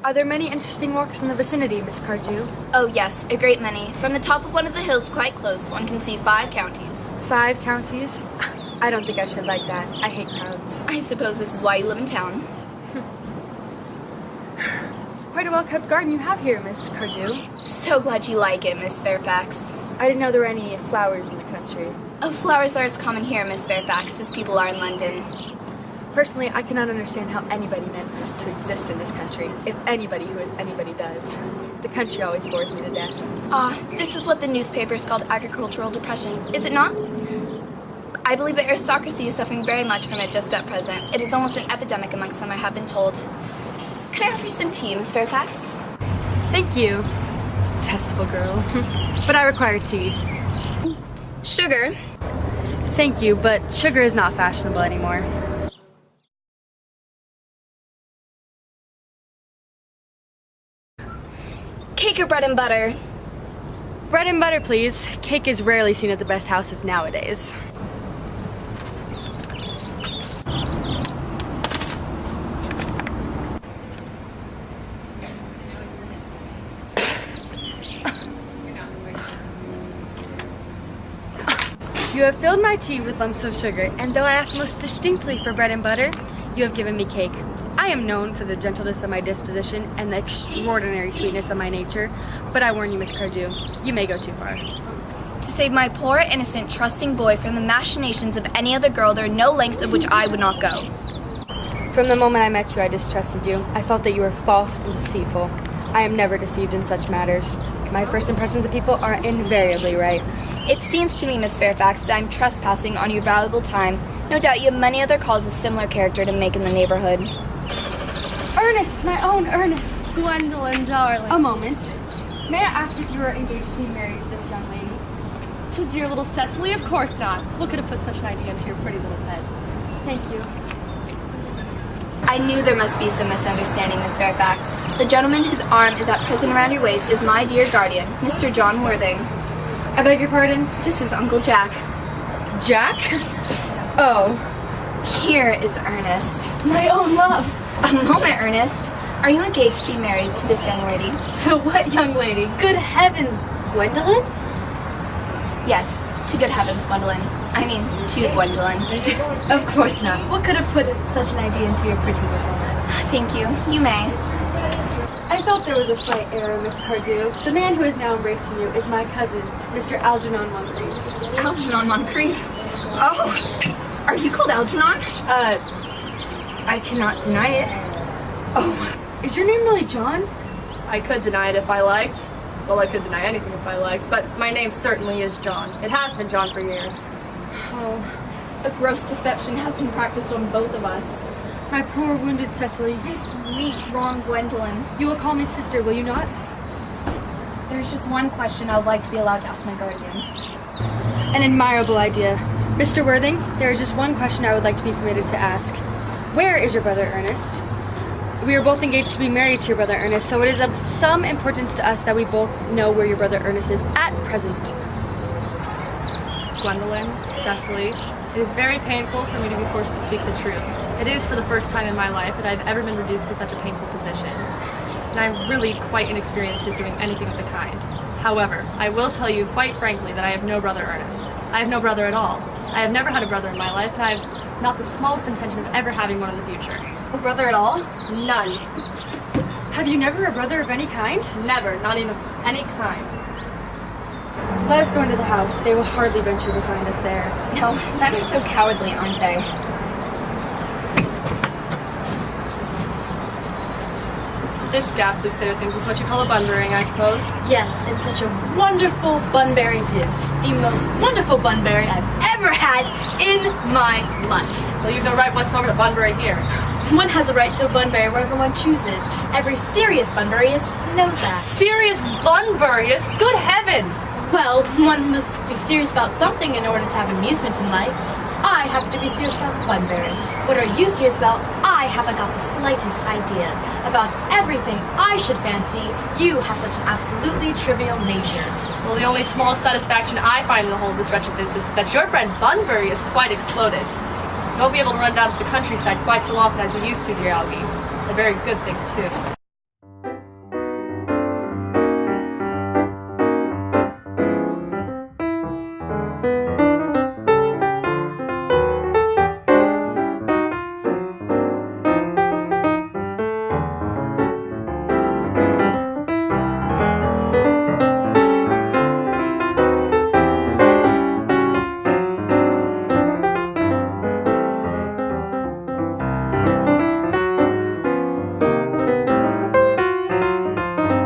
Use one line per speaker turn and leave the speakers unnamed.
Are there many interesting walks in the vicinity, Miss Cardew?
Oh yes, a great many. From the top of one of the hills quite close, one can see 5 counties.
5 counties? I don't think I should like that. I hate crowds.
I suppose this is why you live in town.
Quite a well-kept garden you have here, Miss Cardew.
So glad you like it, Miss Fairfax.
I didn't know there were any flowers in the country.
Oh, flowers are as common here, Miss Fairfax, as people are in London.
Personally, I cannot understand how anybody manages to exist in this country, if anybody who is anybody does. The country always bores me to death.
This is what the newspapers called agricultural depression, is it not? I believe the aristocracy is suffering very much from it just at present. It is almost an epidemic amongst them, I have been told. Could I offer you some tea, Miss Fairfax?
Thank you, detestable girl. But I require tea.
Sugar?
Thank you, but sugar is not fashionable anymore.
Cake or bread and butter?
Bread and butter, please. Cake is rarely seen at the best houses nowadays. You have filled my tea with lumps of sugar, and though I asked most distinctly for bread and butter, you have given me cake. I am known for the gentleness of my disposition and the extraordinary sweetness of my nature, but I warn you, Miss Cardew, you may go too far.
To save my poor, innocent, trusting boy from the machinations of any other girl, there are no lengths of which I would not go.
From the moment I met you, I distrusted you. I felt that you were false and deceitful. I am never deceived in such matters. My first impressions of people are invariably right.
It seems to me, Miss Fairfax, that I'm trespassing on your valuable time. No doubt you have many other calls of similar character to make in the neighborhood.
Ernest, my own Ernest.
Gwendolyn, darling.
A moment. May I ask if you are engaged to be married to this young lady?
To dear little Cecily? Of course not. What could have put such an idea into your pretty little head?
Thank you.
I knew there must be some misunderstanding, Miss Fairfax. The gentleman whose arm is at present around your waist is my dear guardian, Mr. John Worthing.
I beg your pardon?
This is Uncle Jack.
Jack? Oh.
Here is Ernest.
My own love.
A moment, Ernest. Are you engaged to be married to this young lady?
To what young lady? Good heavens, Gwendolyn?
Yes, to good heavens, Gwendolyn. I mean, to Gwendolyn.
Of course not. What could have put such an idea into your pretty little head?
Thank you. You may.
I felt there was a slight error, Miss Cardew. The man who is now embracing you is my cousin, Mr. Algernon Moncrief.
Algernon Moncrief? Oh, are you called Algernon?
I cannot deny it.
Oh, is your name really John?
I could deny it if I liked. Well, I could deny anything if I liked, but my name certainly is John. It has been John for years.
Oh,
A gross deception has been practiced on both of us.
my poor wounded Cecily.
My sweet, wrong Gwendolyn.
You will call me sister, will you not?
There's just one question I would like to be allowed to ask my guardian.
An admirable idea. Mr. Worthing, there is just one question I would like to be permitted to ask. Where is your brother Ernest? We are both engaged to be married to your brother Ernest, so it is of some importance to us that we both know where your brother Ernest is at present.
Gwendolyn, Cecily, it is very painful for me to be forced to speak the truth. It is for the first time in my life that I've ever been reduced to such a painful position, and I'm really quite inexperienced in doing anything of the kind. However, I will tell you quite frankly that I have no brother Ernest. I have no brother at all. I have never had a brother in my life, and I have not the smallest intention of ever having one in the future.
A brother at all?
None.
Have you never a brother of any kind?
Never, not even any kind.
Let us go into the house. They will hardly venture to find us there.
No, men are so cowardly, aren't they?
This ghastly state of things is what you call a bunburying, I suppose.
Yes, and such a wonderful bunbury it is. The most wonderful bunbury I've ever had in my life.
Well, you've no right whatsoever to bunbury here.
One has a right to a bunbury wherever one chooses. Every serious bunburyist knows that.
Serious bunburyist? Good heavens!
Well, one must be serious about something in order to have amusement in life. I happen to be serious about bunbury. What are you serious about? I haven't got the slightest idea. About everything I should fancy, you have such an absolutely trivial nature.
Well, the only small satisfaction I find in the whole of this wretched business is that your friend Bunbury is quite exploded. You won't be able to run down to the countryside quite so often as you used to, dear Algie. A very good thing, too.